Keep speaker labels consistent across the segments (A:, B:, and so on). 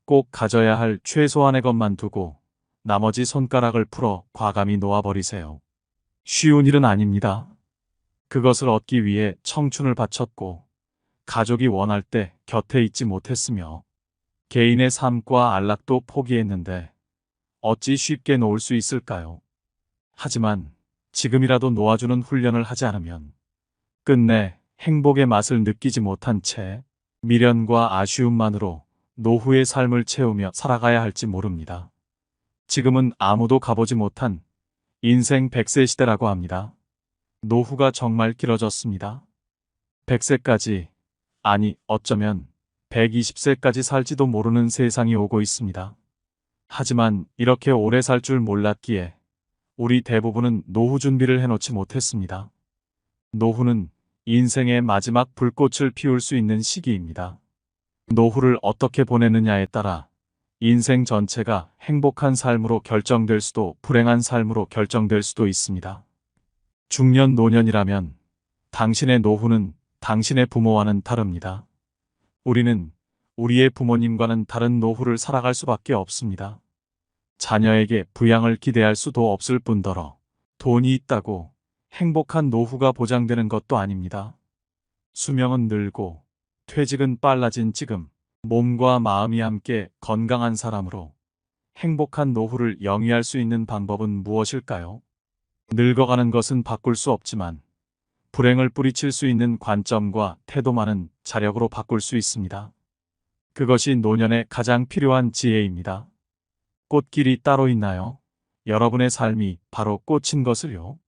A: 꼭 가져야 할 최소한의 것만 두고 나머지 손가락을 풀어 과감히 놓아버리세요. 쉬운 일은 아닙니다. 그것을 얻기 위해 청춘을 바쳤고 가족이 원할 때 곁에 있지 못했으며 개인의 삶과 안락도 포기했는데 어찌 쉽게 놓을 수 있을까요? 하지만 지금이라도 놓아주는 훈련을 하지 않으면 끝내 행복의 맛을 느끼지 못한 채 미련과 아쉬움만으로 노후의 삶을 채우며 살아가야 할지 모릅니다. 지금은 아무도 가보지 못한 인생 100세 시대라고 합니다. 노후가 정말 길어졌습니다. 100세까지, 아니 어쩌면 120세까지 살지도 모르는 세상이 오고 있습니다. 하지만 이렇게 오래 살 줄 몰랐기에 우리 대부분은 노후 준비를 해놓지 못했습니다. 노후는 인생의 마지막 불꽃을 피울 수 있는 시기입니다. 노후를 어떻게 보내느냐에 따라 인생 전체가 행복한 삶으로 결정될 수도 불행한 삶으로 결정될 수도 있습니다. 중년 노년이라면 당신의 노후는 당신의 부모와는 다릅니다. 우리는 우리의 부모님과는 다른 노후를 살아갈 수밖에 없습니다. 자녀에게 부양을 기대할 수도 없을 뿐더러 돈이 있다고 행복한 노후가 보장되는 것도 아닙니다. 수명은 늘고 퇴직은 빨라진 지금 몸과 마음이 함께 건강한 사람으로 행복한 노후를 영위할 수 있는 방법은 무엇일까요? 늙어가는 것은 바꿀 수 없지만 불행을 뿌리칠 수 있는 관점과 태도만은 자력으로 바꿀 수 있습니다. 그것이 노년에 가장 필요한 지혜입니다. 꽃길이 따로 있나요? 여러분의 삶이 바로 꽃인 것을요.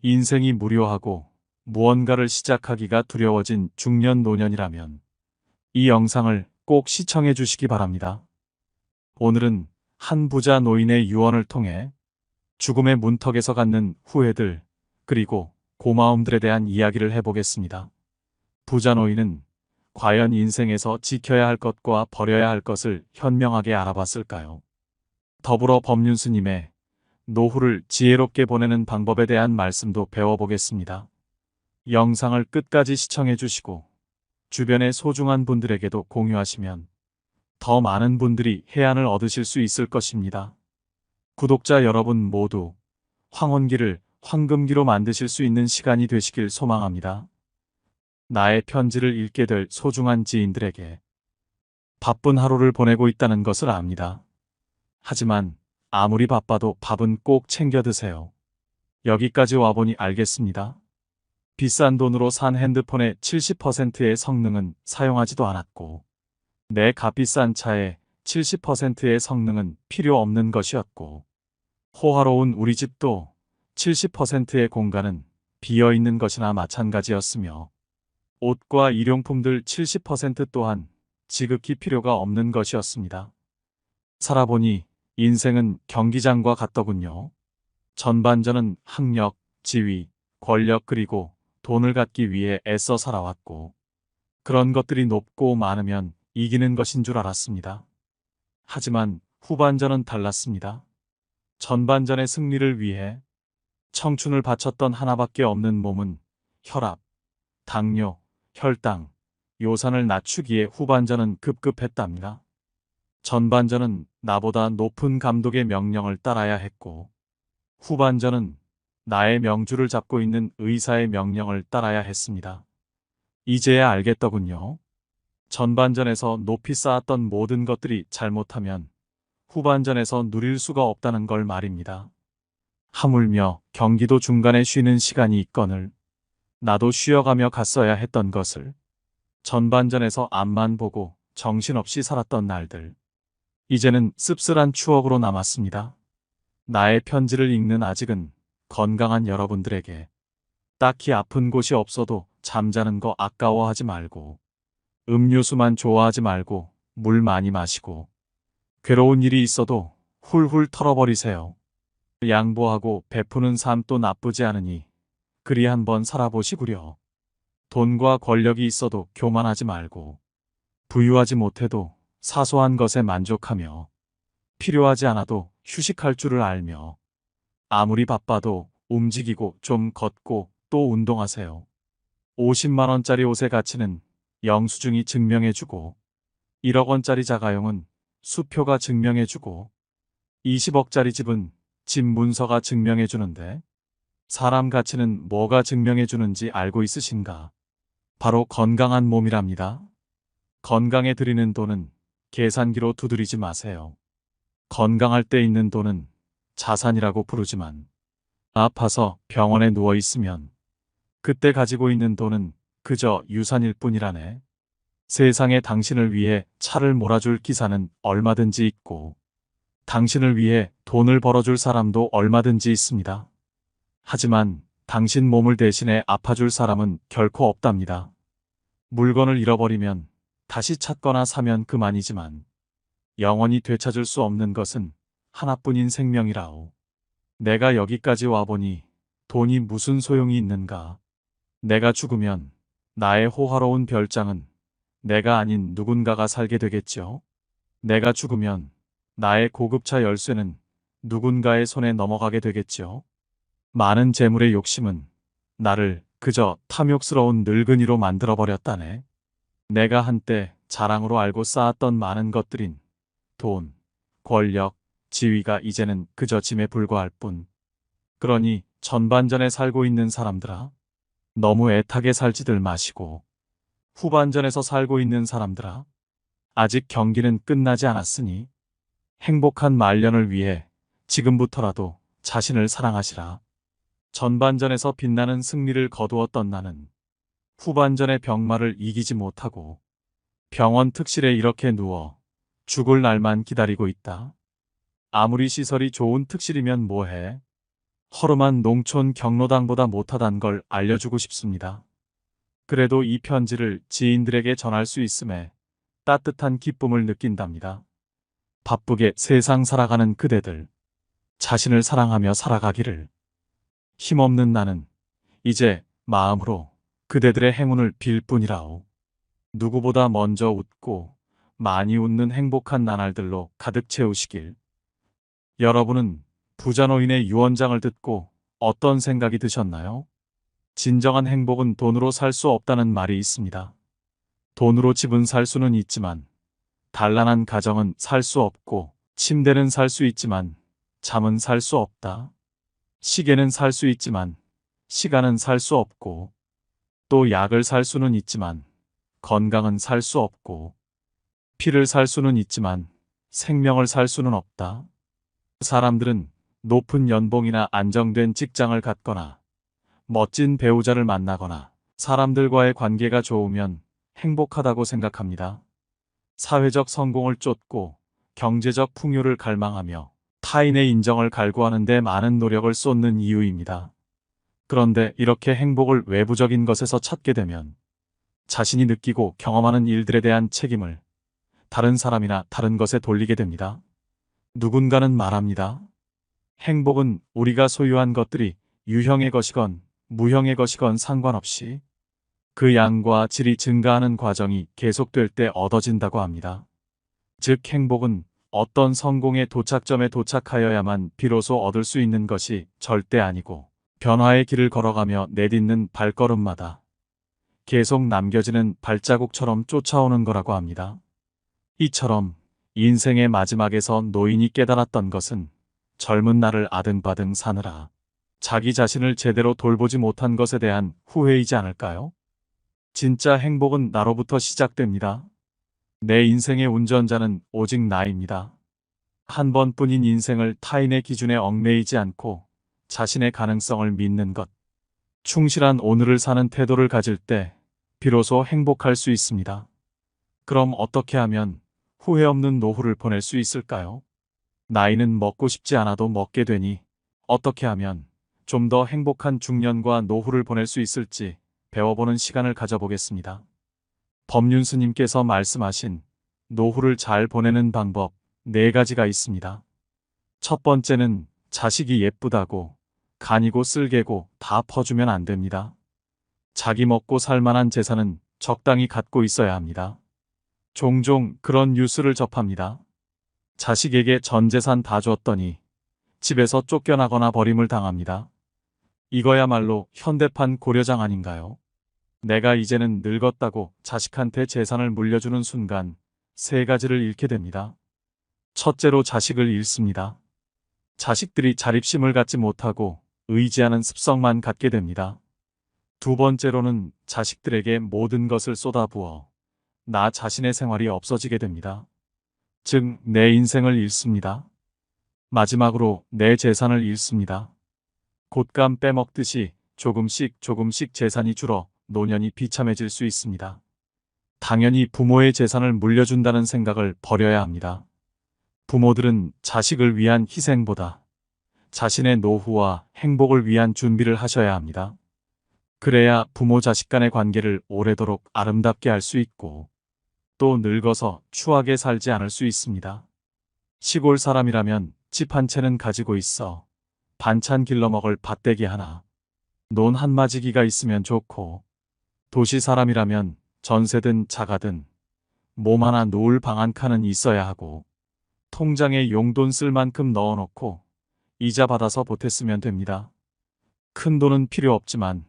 A: 인생이 무료하고 무언가를 시작하기가 두려워진 중년 노년이라면 이 영상을 꼭 시청해 주시기 바랍니다. 오늘은 한 부자 노인의 유언을 통해 죽음의 문턱에서 갖는 후회들 그리고 고마움들에 대한 이야기를 해보겠습니다. 부자 노인은 과연 인생에서 지켜야 할 것과 버려야 할 것을 현명하게 알아봤을까요? 더불어 법륜스님의 노후를 지혜롭게 보내는 방법에 대한 말씀도 배워보겠습니다. 영상을 끝까지 시청해 주시고 주변의 소중한 분들에게도 공유하시면 더 많은 분들이 해안을 얻으실 수 있을 것입니다. 구독자 여러분 모두 황혼기를 황금기로 만드실 수 있는 시간이 되시길 소망합니다. 나의 편지를 읽게 될 소중한 지인들에게 바쁜 하루를 보내고 있다는 것을 압니다. 하지만 아무리 바빠도 밥은 꼭 챙겨 드세요. 여기까지 와보니 알겠습니다. 비싼 돈으로 산 핸드폰의 70%의 성능은 사용하지도 않았고 내 값비싼 차의 70%의 성능은 필요 없는 것이었고 호화로운 우리 집도 70%의 공간은 비어있는 것이나 마찬가지였으며 옷과 일용품들 70% 또한 지극히 필요가 없는 것이었습니다. 살아보니 인생은 경기장과 같더군요. 전반전은 학력, 지위, 권력 그리고 돈을 갖기 위해 애써 살아왔고 그런 것들이 높고 많으면 이기는 것인 줄 알았습니다. 하지만 후반전은 달랐습니다. 전반전의 승리를 위해 청춘을 바쳤던 하나밖에 없는 몸은 혈압, 당뇨, 혈당, 요산을 낮추기에 후반전은 급급했답니다. 전반전은 나보다 높은 감독의 명령을 따라야 했고 후반전은 나의 명주를 잡고 있는 의사의 명령을 따라야 했습니다. 이제야 알겠더군요. 전반전에서 높이 쌓았던 모든 것들이 잘못하면 후반전에서 누릴 수가 없다는 걸 말입니다. 하물며 경기도 중간에 쉬는 시간이 있거늘 나도 쉬어가며 갔어야 했던 것을 전반전에서 앞만 보고 정신없이 살았던 날들 이제는 씁쓸한 추억으로 남았습니다. 나의 편지를 읽는 아직은 건강한 여러분들에게 딱히 아픈 곳이 없어도 잠자는 거 아까워하지 말고 음료수만 좋아하지 말고 물 많이 마시고 괴로운 일이 있어도 훌훌 털어버리세요. 양보하고 베푸는 삶도 나쁘지 않으니 그리 한번 살아보시구려. 돈과 권력이 있어도 교만하지 말고 부유하지 못해도 사소한 것에 만족하며 필요하지 않아도 휴식할 줄을 알며 아무리 바빠도 움직이고 좀 걷고 또 운동하세요. 50만 원짜리 옷의 가치는 영수증이 증명해주고 1억 원짜리 자가용은 수표가 증명해주고 20억짜리 집은 집 문서가 증명해주는데 사람 가치는 뭐가 증명해주는지 알고 있으신가? 바로 건강한 몸이랍니다. 건강에 들이는 돈은 계산기로 두드리지 마세요. 건강할 때 있는 돈은 자산이라고 부르지만 아파서 병원에 누워 있으면 그때 가지고 있는 돈은 그저 유산일 뿐이라네. 세상에 당신을 위해 차를 몰아줄 기사는 얼마든지 있고 당신을 위해 돈을 벌어줄 사람도 얼마든지 있습니다. 하지만 당신 몸을 대신해 아파줄 사람은 결코 없답니다. 물건을 잃어버리면 다시 찾거나 사면 그만이지만 영원히 되찾을 수 없는 것은 하나뿐인 생명이라오. 내가 여기까지 와보니 돈이 무슨 소용이 있는가. 내가 죽으면 나의 호화로운 별장은 내가 아닌 누군가가 살게 되겠죠. 내가 죽으면 나의 고급차 열쇠는 누군가의 손에 넘어가게 되겠죠. 많은 재물의 욕심은 나를 그저 탐욕스러운 늙은이로 만들어버렸다네. 내가 한때 자랑으로 알고 쌓았던 많은 것들인 돈, 권력, 지위가 이제는 그저 짐에 불과할 뿐. 그러니 전반전에 살고 있는 사람들아, 너무 애타게 살지들 마시고 후반전에서 살고 있는 사람들아, 아직 경기는 끝나지 않았으니 행복한 말년을 위해 지금부터라도 자신을 사랑하시라. 전반전에서 빛나는 승리를 거두었던 나는 후반전의 병마를 이기지 못하고 병원 특실에 이렇게 누워 죽을 날만 기다리고 있다. 아무리 시설이 좋은 특실이면 뭐해. 허름한 농촌 경로당보다 못하단 걸 알려주고 싶습니다. 그래도 이 편지를 지인들에게 전할 수 있음에 따뜻한 기쁨을 느낀답니다. 바쁘게 세상 살아가는 그대들, 자신을 사랑하며 살아가기를. 힘없는 나는 이제 마음으로 그대들의 행운을 빌 뿐이라오. 누구보다 먼저 웃고 많이 웃는 행복한 나날들로 가득 채우시길. 여러분은 부자노인의 유언장을 듣고 어떤 생각이 드셨나요? 진정한 행복은 돈으로 살 수 없다는 말이 있습니다. 돈으로 집은 살 수는 있지만 단란한 가정은 살 수 없고 침대는 살 수 있지만 잠은 살 수 없다. 시계는 살 수 있지만 시간은 살 수 없고 또 약을 살 수는 있지만 건강은 살 수 없고 피를 살 수는 있지만 생명을 살 수는 없다. 사람들은 높은 연봉이나 안정된 직장을 갖거나 멋진 배우자를 만나거나 사람들과의 관계가 좋으면 행복하다고 생각합니다. 사회적 성공을 쫓고 경제적 풍요를 갈망하며 타인의 인정을 갈구하는 데 많은 노력을 쏟는 이유입니다. 그런데 이렇게 행복을 외부적인 것에서 찾게 되면 자신이 느끼고 경험하는 일들에 대한 책임을 다른 사람이나 다른 것에 돌리게 됩니다. 누군가는 말합니다. 행복은 우리가 소유한 것들이 유형의 것이건 무형의 것이건 상관없이 그 양과 질이 증가하는 과정이 계속될 때 얻어진다고 합니다. 즉 행복은 어떤 성공의 도착점에 도착하여야만 비로소 얻을 수 있는 것이 절대 아니고 변화의 길을 걸어가며 내딛는 발걸음마다 계속 남겨지는 발자국처럼 쫓아오는 거라고 합니다. 이처럼 인생의 마지막에서 노인이 깨달았던 것은 젊은 날을 아등바등 사느라 자기 자신을 제대로 돌보지 못한 것에 대한 후회이지 않을까요? 진짜 행복은 나로부터 시작됩니다. 내 인생의 운전자는 오직 나입니다. 한 번뿐인 인생을 타인의 기준에 얽매이지 않고 자신의 가능성을 믿는 것. 충실한 오늘을 사는 태도를 가질 때 비로소 행복할 수 있습니다. 그럼 어떻게 하면 후회 없는 노후를 보낼 수 있을까요? 나이는 먹고 싶지 않아도 먹게 되니 어떻게 하면 좀 더 행복한 중년과 노후를 보낼 수 있을지 배워보는 시간을 가져보겠습니다. 법륜스님께서 말씀하신 노후를 잘 보내는 방법 4가지가 있습니다. 첫 번째는 자식이 예쁘다고 간이고 쓸개고 다 퍼주면 안 됩니다. 자기 먹고 살만한 재산은 적당히 갖고 있어야 합니다. 종종 그런 뉴스를 접합니다. 자식에게 전 재산 다 줬더니 집에서 쫓겨나거나 버림을 당합니다. 이거야말로 현대판 고려장 아닌가요? 내가 이제는 늙었다고 자식한테 재산을 물려주는 순간 3가지를 잃게 됩니다. 첫째로 자식을 잃습니다. 자식들이 자립심을 갖지 못하고 의지하는 습성만 갖게 됩니다. 두 번째로는 자식들에게 모든 것을 쏟아부어 나 자신의 생활이 없어지게 됩니다. 즉, 내 인생을 잃습니다. 마지막으로 내 재산을 잃습니다. 곶감 빼먹듯이 조금씩 조금씩 재산이 줄어 노년이 비참해질 수 있습니다. 당연히 부모의 재산을 물려준다는 생각을 버려야 합니다. 부모들은 자식을 위한 희생보다 자신의 노후와 행복을 위한 준비를 하셔야 합니다. 그래야 부모 자식 간의 관계를 오래도록 아름답게 할 수 있고 또 늙어서 추하게 살지 않을 수 있습니다. 시골 사람이라면 집 한 채는 가지고 있어 반찬 길러 먹을 밭대기 하나, 논 한 마지기가 있으면 좋고, 도시 사람이라면 전세든 자가든 몸 하나 누울 방 한 칸은 있어야 하고, 통장에 용돈 쓸 만큼 넣어놓고 이자 받아서 보탰으면 됩니다. 큰 돈은 필요 없지만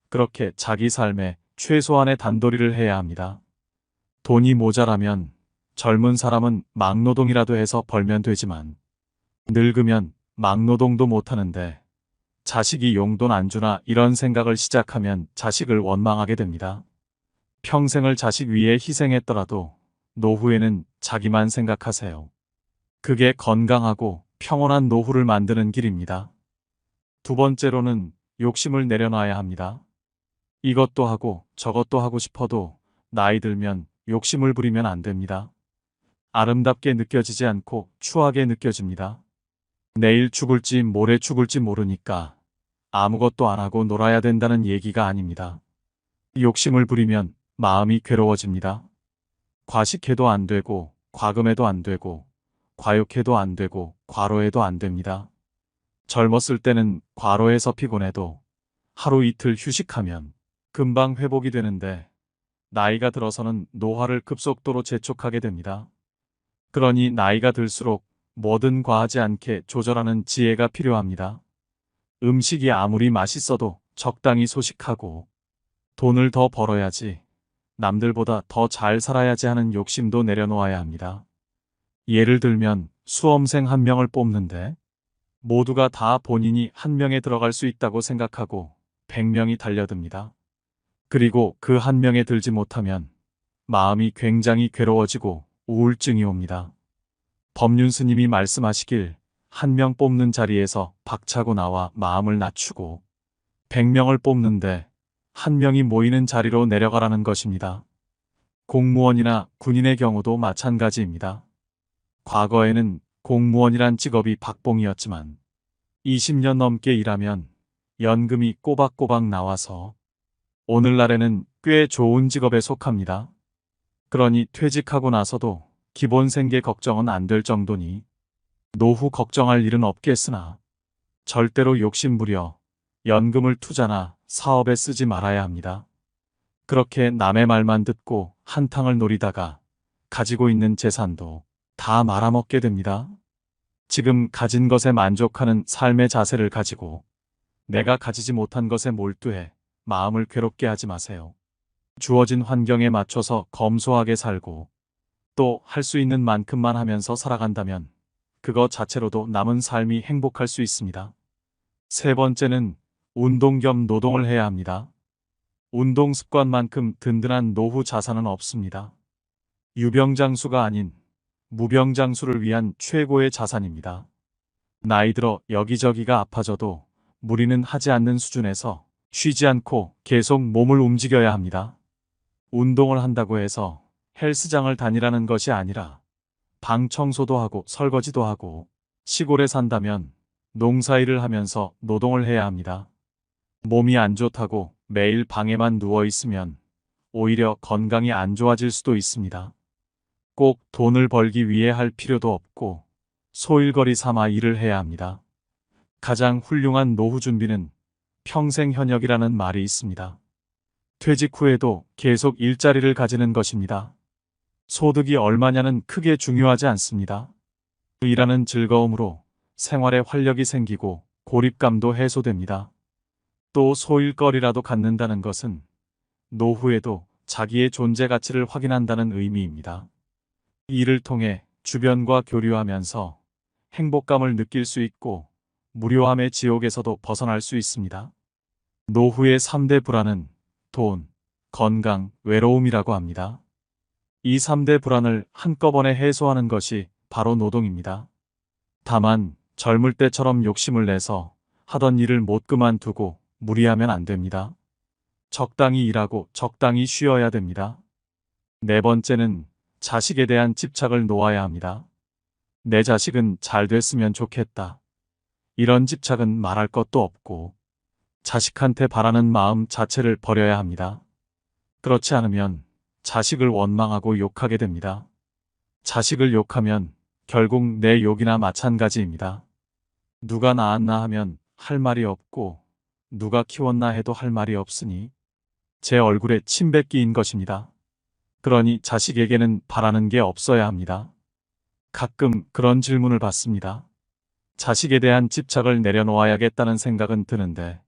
A: 그렇게 자기 삶에 최소한의 단도리를 해야 합니다. 돈이 모자라면 젊은 사람은 막노동이라도 해서 벌면 되지만 늙으면 막노동도 못하는데 자식이 용돈 안 주나 이런 생각을 시작하면 자식을 원망하게 됩니다. 평생을 자식 위해 희생했더라도 노후에는 자기만 생각하세요. 그게 건강하고 평온한 노후를 만드는 길입니다. 두 번째로는 욕심을 내려놔야 합니다. 이것도 하고 저것도 하고 싶어도 나이 들면 욕심을 부리면 안 됩니다. 아름답게 느껴지지 않고 추하게 느껴집니다. 내일 죽을지 모레 죽을지 모르니까 아무것도 안 하고 놀아야 된다는 얘기가 아닙니다. 욕심을 부리면 마음이 괴로워집니다. 과식해도 안 되고 과금해도 안 되고 과욕해도 안 되고 과로해도 안 됩니다. 젊었을 때는 과로해서 피곤해도 하루 이틀 휴식하면 금방 회복이 되는데 나이가 들어서는 노화를 급속도로 재촉하게 됩니다. 그러니 나이가 들수록 뭐든 과하지 않게 조절하는 지혜가 필요합니다. 음식이 아무리 맛있어도 적당히 소식하고 돈을 더 벌어야지, 남들보다 더 잘 살아야지 하는 욕심도 내려놓아야 합니다. 예를 들면 수험생 한 명을 뽑는데 모두가 다 본인이 한 명에 들어갈 수 있다고 생각하고 100명이 달려듭니다. 그리고 그 한 명에 들지 못하면 마음이 굉장히 괴로워지고 우울증이 옵니다. 법륜 스님이 말씀하시길 한 명 뽑는 자리에서 박차고 나와 마음을 낮추고 100명을 뽑는데 한 명이 모이는 자리로 내려가라는 것입니다. 공무원이나 군인의 경우도 마찬가지입니다. 과거에는 공무원이란 직업이 박봉이었지만 20년 넘게 일하면 연금이 꼬박꼬박 나와서 오늘날에는 꽤 좋은 직업에 속합니다. 그러니 퇴직하고 나서도 기본 생계 걱정은 안 될 정도니 노후 걱정할 일은 없겠으나 절대로 욕심부려 연금을 투자나 사업에 쓰지 말아야 합니다. 그렇게 남의 말만 듣고 한탕을 노리다가 가지고 있는 재산도 다 말아먹게 됩니다. 지금 가진 것에 만족하는 삶의 자세를 가지고 내가 가지지 못한 것에 몰두해 마음을 괴롭게 하지 마세요. 주어진 환경에 맞춰서 검소하게 살고 또 할 수 있는 만큼만 하면서 살아간다면 그것 자체로도 남은 삶이 행복할 수 있습니다. 세 번째는 운동 겸 노동을 해야 합니다. 운동 습관만큼 든든한 노후 자산은 없습니다. 유병장수가 아닌 무병장수를 위한 최고의 자산입니다. 나이 들어 여기저기가 아파져도 무리는 하지 않는 수준에서 쉬지 않고 계속 몸을 움직여야 합니다. 운동을 한다고 해서 헬스장을 다니라는 것이 아니라 방 청소도 하고 설거지도 하고 시골에 산다면 농사일을 하면서 노동을 해야 합니다. 몸이 안 좋다고 매일 방에만 누워 있으면 오히려 건강이 안 좋아질 수도 있습니다. 꼭 돈을 벌기 위해 할 필요도 없고 소일거리 삼아 일을 해야 합니다. 가장 훌륭한 노후 준비는 평생 현역이라는 말이 있습니다. 퇴직 후에도 계속 일자리를 가지는 것입니다. 소득이 얼마냐는 크게 중요하지 않습니다. 일하는 즐거움으로 생활에 활력이 생기고 고립감도 해소됩니다. 또 소일거리라도 갖는다는 것은 노후에도 자기의 존재 가치를 확인한다는 의미입니다. 이 일을 통해 주변과 교류하면서 행복감을 느낄 수 있고 무료함의 지옥에서도 벗어날 수 있습니다. 노후의 3대 불안은 돈, 건강, 외로움이라고 합니다. 이 3대 불안을 한꺼번에 해소하는 것이 바로 노동입니다. 다만 젊을 때처럼 욕심을 내서 하던 일을 못 그만두고 무리하면 안 됩니다. 적당히 일하고 적당히 쉬어야 됩니다. 네 번째는 자식에 대한 집착을 놓아야 합니다. 내 자식은 잘 됐으면 좋겠다. 이런 집착은 말할 것도 없고 자식한테 바라는 마음 자체를 버려야 합니다. 그렇지 않으면 자식을 원망하고 욕하게 됩니다. 자식을 욕하면 결국 내 욕이나 마찬가지입니다. 누가 낳았나 하면 할 말이 없고 누가 키웠나 해도 할 말이 없으니 제 얼굴에 침 뱉기인 것입니다. 그러니 자식에게는 바라는 게 없어야 합니다. 가끔 그런 질문을 받습니다. 자식에 대한 집착을 내려놓아야겠다는 생각은 드는데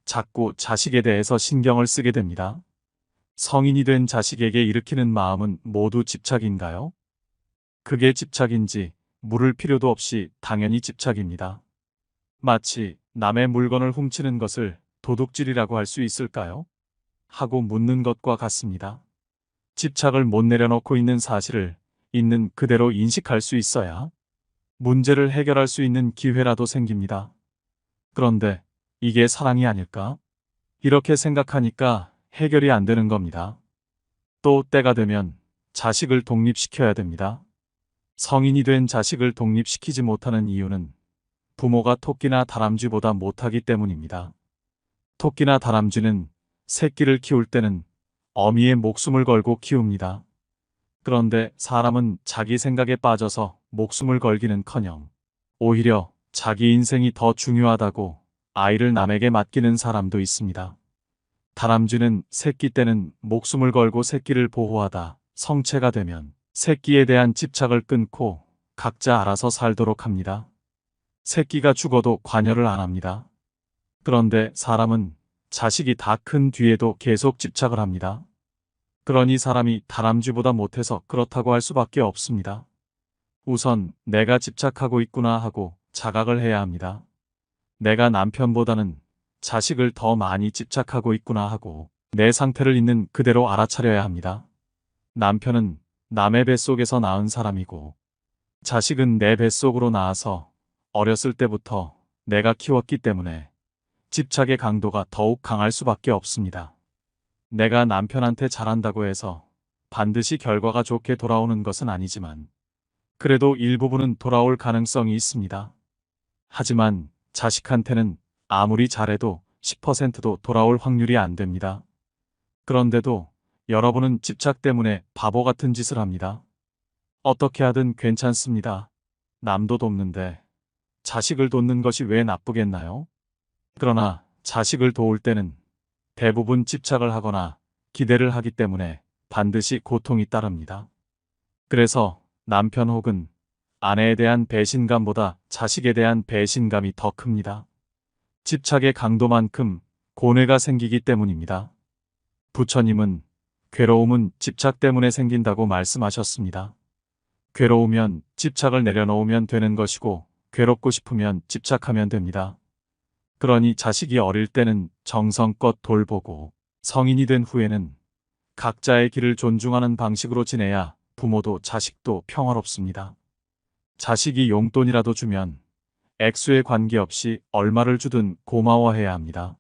A: 자꾸 자식에 대해서 신경을 쓰게 됩니다. 성인이 된 자식에게 일으키는 마음은 모두 집착인가요? 그게 집착인지 물을 필요도 없이 당연히 집착입니다. 마치 남의 물건을 훔치는 것을 도둑질이라고 할 수 있을까요? 하고 묻는 것과 같습니다. 집착을 못 내려놓고 있는 사실을 있는 그대로 인식할 수 있어야 문제를 해결할 수 있는 기회라도 생깁니다. 그런데 이게 사랑이 아닐까? 이렇게 생각하니까 해결이 안 되는 겁니다. 또 때가 되면 자식을 독립시켜야 됩니다. 성인이 된 자식을 독립시키지 못하는 이유는 부모가 토끼나 다람쥐보다 못하기 때문입니다. 토끼나 다람쥐는 새끼를 키울 때는 어미의 목숨을 걸고 키웁니다. 그런데 사람은 자기 생각에 빠져서 목숨을 걸기는커녕 오히려 자기 인생이 더 중요하다고 아이를 남에게 맡기는 사람도 있습니다. 다람쥐는 새끼 때는 목숨을 걸고 새끼를 보호하다 성체가 되면 새끼에 대한 집착을 끊고 각자 알아서 살도록 합니다. 새끼가 죽어도 관여를 안 합니다. 그런데 사람은 자식이 다 큰 뒤에도 계속 집착을 합니다. 그러니 사람이 다람쥐보다 못해서 그렇다고 할 수밖에 없습니다. 우선 내가 집착하고 있구나 하고 자각을 해야 합니다. 내가 남편보다는 자식을 더 많이 집착하고 있구나 하고 내 상태를 있는 그대로 알아차려야 합니다. 남편은 남의 뱃속에서 낳은 사람이고 자식은 내 뱃속으로 낳아서 어렸을 때부터 내가 키웠기 때문에 집착의 강도가 더욱 강할 수밖에 없습니다. 내가 남편한테 잘한다고 해서 반드시 결과가 좋게 돌아오는 것은 아니지만 그래도 일부분은 돌아올 가능성이 있습니다. 하지만 자식한테는 아무리 잘해도 10%도 돌아올 확률이 안 됩니다. 그런데도 여러분은 집착 때문에 바보 같은 짓을 합니다. 어떻게 하든 괜찮습니다. 남도 돕는데 자식을 돕는 것이 왜 나쁘겠나요? 그러나 자식을 도울 때는 대부분 집착을 하거나 기대를 하기 때문에 반드시 고통이 따릅니다. 그래서 남편 혹은 아내에 대한 배신감보다 자식에 대한 배신감이 더 큽니다. 집착의 강도만큼 고뇌가 생기기 때문입니다. 부처님은 괴로움은 집착 때문에 생긴다고 말씀하셨습니다. 괴로우면 집착을 내려놓으면 되는 것이고 괴롭고 싶으면 집착하면 됩니다. 그러니 자식이 어릴 때는 정성껏 돌보고 성인이 된 후에는 각자의 길을 존중하는 방식으로 지내야 부모도 자식도 평화롭습니다. 자식이 용돈이라도 주면 액수에 관계없이 얼마를 주든 고마워해야 합니다.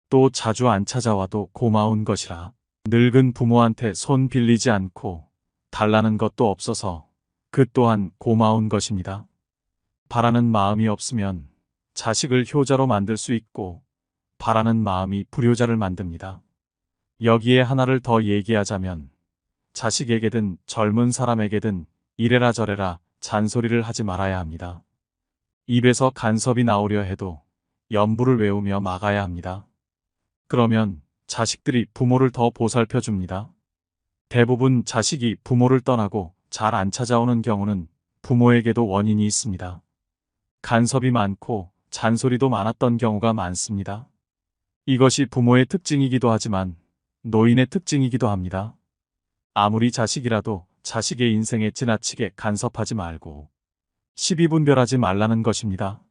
A: 또 자주 안 찾아와도 고마운 것이라 늙은 부모한테 손 빌리지 않고 달라는 것도 없어서 그 또한 고마운 것입니다. 바라는 마음이 없으면 자식을 효자로 만들 수 있고 바라는 마음이 불효자를 만듭니다. 여기에 하나를 더 얘기하자면 자식에게든 젊은 사람에게든 이래라 저래라 잔소리를 하지 말아야 합니다. 입에서 간섭이 나오려 해도 연부를 외우며 막아야 합니다. 그러면 자식들이 부모를 더 보살펴 줍니다. 대부분 자식이 부모를 떠나고 잘 안 찾아오는 경우는 부모에게도 원인이 있습니다. 간섭이 많고 잔소리도 많았던 경우가 많습니다. 이것이 부모의 특징이기도 하지만 노인의 특징이기도 합니다. 아무리 자식이라도 자식의 인생에 지나치게 간섭하지 말고 시비 분별하지 말라는 것입니다.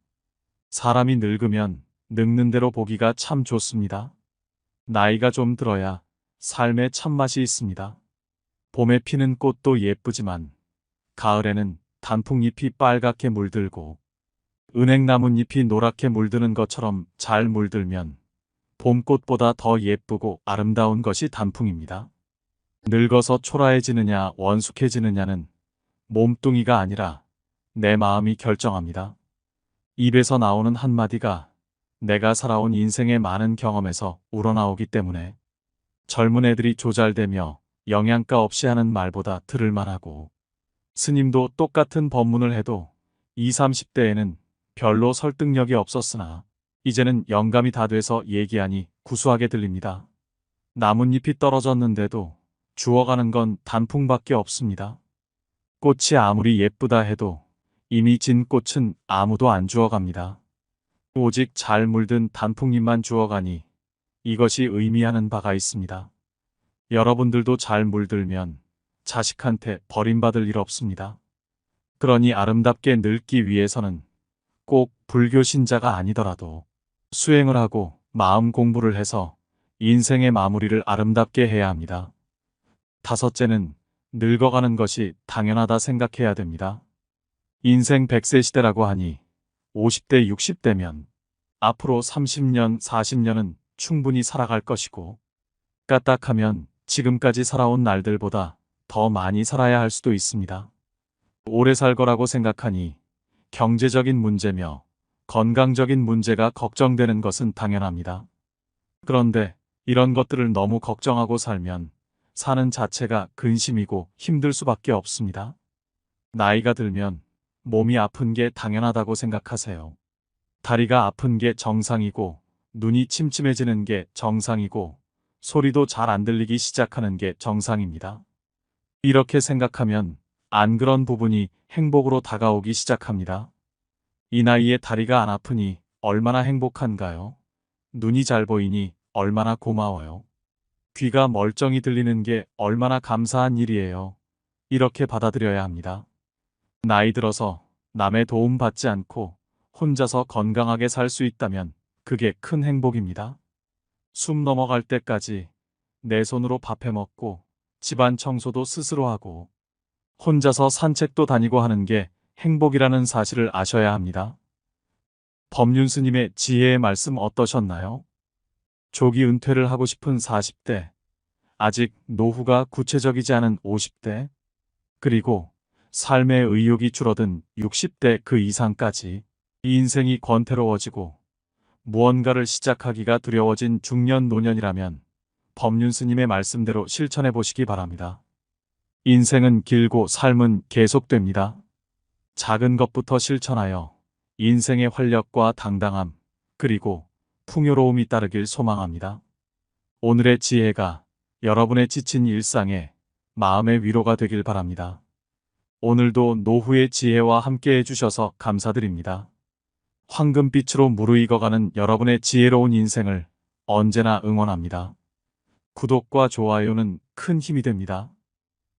A: 사람이 늙으면 늙는 대로 보기가 참 좋습니다. 나이가 좀 들어야 삶의 참맛이 있습니다. 봄에 피는 꽃도 예쁘지만 가을에는 단풍잎이 빨갛게 물들고 은행나뭇잎이 노랗게 물드는 것처럼 잘 물들면 봄꽃보다 더 예쁘고 아름다운 것이 단풍입니다. 늙어서 초라해지느냐 원숙해지느냐는 몸뚱이가 아니라 내 마음이 결정합니다. 입에서 나오는 한마디가 내가 살아온 인생의 많은 경험에서 우러나오기 때문에 젊은 애들이 조잘대며 영양가 없이 하는 말보다 들을 만하고 스님도 똑같은 법문을 해도 20, 30대에는 별로 설득력이 없었으나 이제는 영감이 다 돼서 얘기하니 구수하게 들립니다. 나뭇잎이 떨어졌는데도 주워가는 건 단풍밖에 없습니다. 꽃이 아무리 예쁘다 해도 이미 진 꽃은 아무도 안 주워갑니다. 오직 잘 물든 단풍잎만 주워가니 이것이 의미하는 바가 있습니다. 여러분들도 잘 물들면 자식한테 버림받을 일 없습니다. 그러니 아름답게 늙기 위해서는 꼭 불교 신자가 아니더라도 수행을 하고 마음 공부를 해서 인생의 마무리를 아름답게 해야 합니다. 다섯째는 늙어가는 것이 당연하다 생각해야 됩니다. 인생 100세 시대라고 하니 50대, 60대면 앞으로 30년, 40년은 충분히 살아갈 것이고 까딱하면 지금까지 살아온 날들보다 더 많이 살아야 할 수도 있습니다. 오래 살 거라고 생각하니 경제적인 문제며 건강적인 문제가 걱정되는 것은 당연합니다. 그런데 이런 것들을 너무 걱정하고 살면 사는 자체가 근심이고 힘들 수밖에 없습니다. 나이가 들면 몸이 아픈 게 당연하다고 생각하세요. 다리가 아픈 게 정상이고 눈이 침침해지는 게 정상이고 소리도 잘 안 들리기 시작하는 게 정상입니다. 이렇게 생각하면 안 그런 부분이 행복으로 다가오기 시작합니다. 이 나이에 다리가 안 아프니 얼마나 행복한가요? 눈이 잘 보이니 얼마나 고마워요. 귀가 멀쩡히 들리는 게 얼마나 감사한 일이에요. 이렇게 받아들여야 합니다. 나이 들어서 남의 도움 받지 않고 혼자서 건강하게 살 수 있다면 그게 큰 행복입니다. 숨 넘어갈 때까지 내 손으로 밥해 먹고 집안 청소도 스스로 하고 혼자서 산책도 다니고 하는 게 행복이라는 사실을 아셔야 합니다. 법륜 스님의 지혜의 말씀 어떠셨나요? 조기 은퇴를 하고 싶은 40대, 아직 노후가 구체적이지 않은 50대, 그리고 삶의 의욕이 줄어든 60대 그 이상까지 이 인생이 권태로워지고 무언가를 시작하기가 두려워진 중년 노년이라면 법륜 스님의 말씀대로 실천해 보시기 바랍니다. 인생은 길고 삶은 계속됩니다. 작은 것부터 실천하여 인생의 활력과 당당함 그리고 풍요로움이 따르길 소망합니다. 오늘의 지혜가 여러분의 지친 일상에 마음의 위로가 되길 바랍니다. 오늘도 노후의 지혜와 함께 해주셔서 감사드립니다. 황금빛으로 무르익어가는 여러분의 지혜로운 인생을 언제나 응원합니다. 구독과 좋아요는 큰 힘이 됩니다.